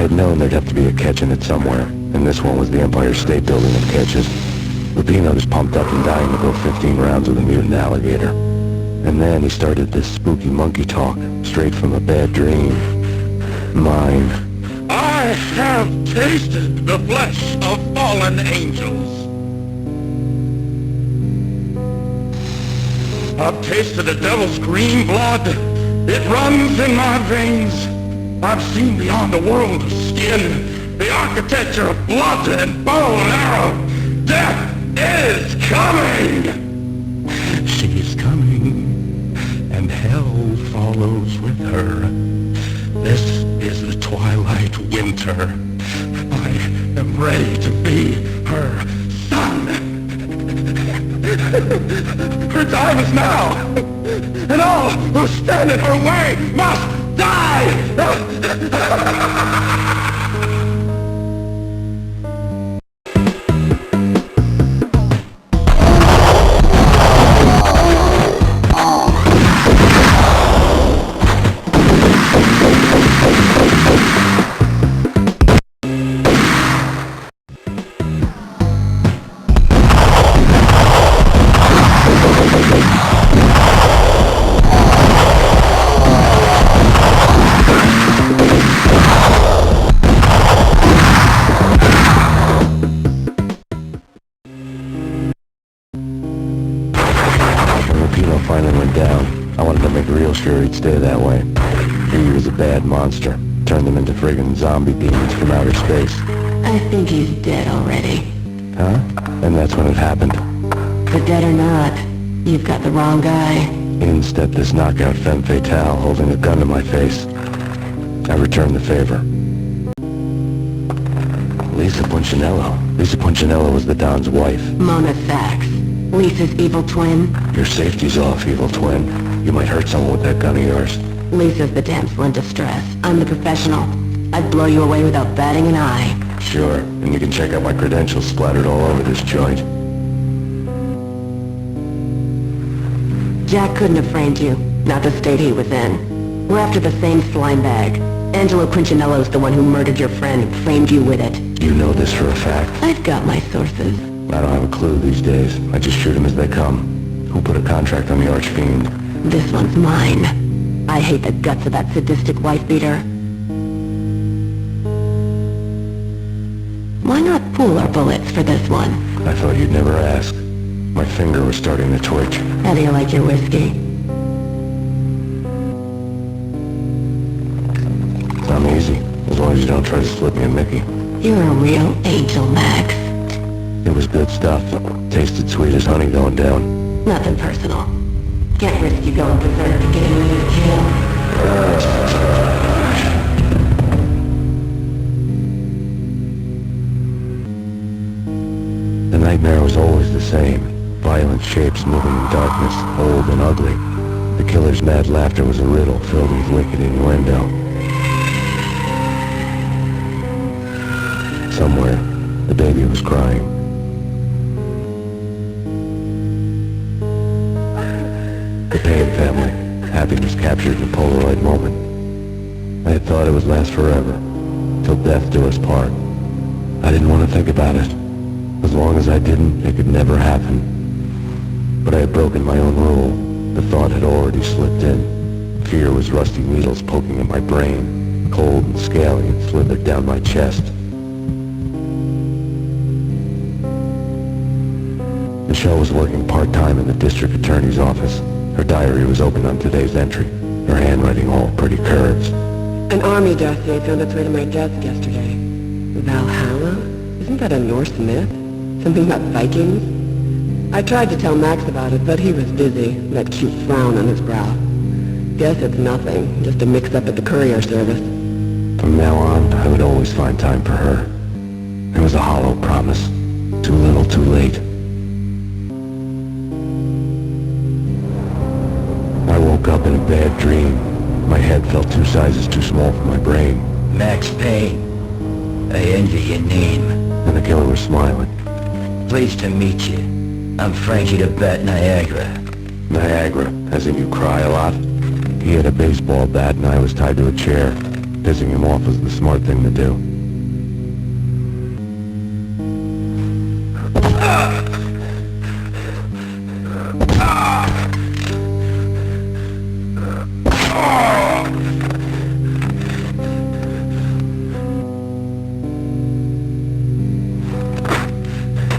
I had known there'd have to be a catch in it somewhere, and this one was the Empire State Building of catches. Lupino was pumped up and dying to go 15 rounds with a mutant alligator. And then he started this spooky monkey talk, straight from a bad dream. Mine. I have tasted the flesh of fallen angels. I've tasted the devil's green blood. It runs in my veins. I've seen beyond the world of skin, the architecture of blood and bow and arrow. Death is coming! She is coming, and hell follows with her. This is the twilight winter. I am ready to be her son. Her time is now, and all who stand in her way must die! Finally went down. I wanted to make real sure he'd stay that way. He was a bad monster. Turned them into friggin' zombie demons from outer space. I think he's dead already. Huh? And that's when it happened. But dead or not, you've got the wrong guy. In stepped this knockout femme fatale holding a gun to my face. I returned the favor. Lisa Punchinello. Lisa Punchinello was the Don's wife. Mona Sachs. Lisa's evil twin. Your safety's off, evil twin. You might hurt someone with that gun of yours. Lisa's the damsel in distress. I'm the professional. I'd blow you away without batting an eye. Sure, and you can check out my credentials splattered all over this joint. Jack couldn't have framed you, not the state he was in. We're after the same slime bag. Angelo Punchinello's the one who murdered your friend and framed you with it. You know this for a fact? I've got my sources. I don't have a clue these days. I just shoot them as they come. Who put a contract on the Archfiend? This one's mine. I hate the guts of that sadistic wife-beater. Why not pool our bullets for this one? I thought you'd never ask. My finger was starting to twitch. How do you like your whiskey? I'm easy, as long as you don't try to slip me a Mickey. You're a real angel, Max. It was good stuff. Tasted sweet as honey going down. Nothing personal. Can't risk you going berserk to get away with a kill. The nightmare was always the same. Violent shapes moving in darkness, old and ugly. The killer's mad laughter was a riddle filled with wicked innuendo. Somewhere, the baby was crying. The Payne family. Happiness captured in a Polaroid moment. I had thought it would last forever, till death do us part. I didn't want to think about it. As long as I didn't, it could never happen. But I had broken my own rule. The thought had already slipped in. Fear was rusty needles poking at my brain, cold and scaly and slithered down my chest. Michelle was working part-time in the district attorney's office. Her diary was open on today's entry, her handwriting all pretty curves. An army dossier found its way to my desk yesterday. Valhalla? Isn't that a Norse myth? Something about Vikings? I tried to tell Max about it, but he was busy, that cute frown on his brow. Guess it's nothing, just a mix-up at the courier service. From now on, I would always find time for her. It was a hollow promise. Too little, too late. I woke up in a bad dream. My head felt 2 sizes too small for my brain. Max Payne. I envy your name. And the killer was smiling. Pleased to meet you. I'm Frankie the Bat Niagara. Niagara, as in you cry a lot? He had a baseball bat and I was tied to a chair. Pissing him off was the smart thing to do.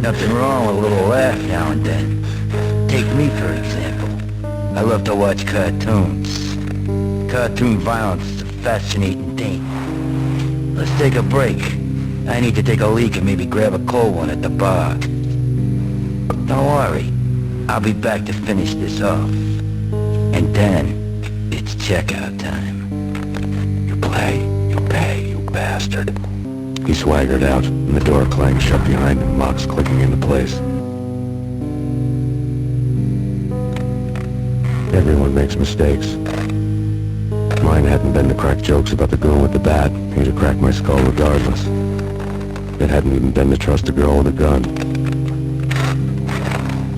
Nothing wrong with a little laugh now and then. Take me, for example. I love to watch cartoons. Cartoon violence is a fascinating thing. Let's take a break. I need to take a leak and maybe grab a cold one at the bar. Don't worry. I'll be back to finish this off. And then, it's checkout time. You play, you pay, you bastard. He swaggered out, and the door clanged shut behind him, locks clicking into place. Everyone makes mistakes. Mine hadn't been to crack jokes about the goon with the bat. He'd have cracked my skull regardless. It hadn't even been to trust a girl with a gun.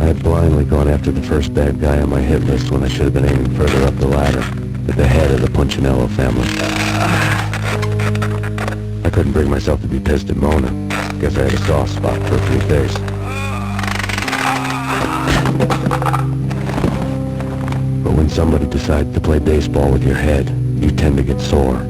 I had blindly gone after the first bad guy on my hit list when I should have been aiming further up the ladder, at the head of the Punchinello family. I couldn't bring myself to be pissed at Mona. Guess I had a soft spot for a pretty face. But when somebody decides to play baseball with your head, you tend to get sore.